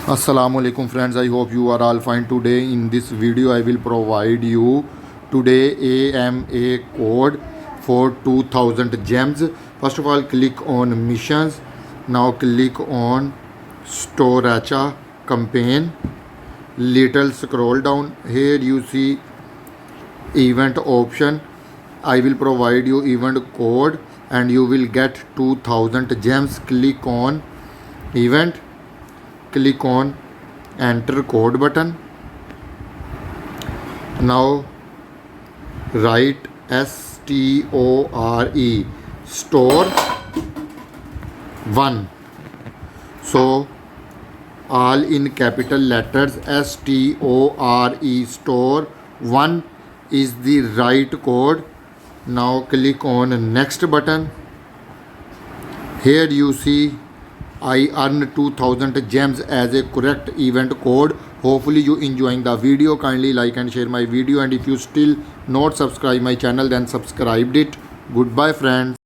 Assalamualaikum friends, I hope you are all fine. Today in this video I will provide you today AMA code for 2000 gems. First of all, click on missions. Now click on Storacha campaign. Little scroll down. Here you see event option. I will provide you event code and you will get 2000 gems. Click on event. Click on enter code button. Now write STORE store 1. So all in capital letters STORE store 1 is the right code. Now click on next button. Here you see I earned 2000 gems as a correct event code. Hopefully you enjoying the video. Kindly like and share my video, and if you still not subscribe my channel then subscribe it. Goodbye friends.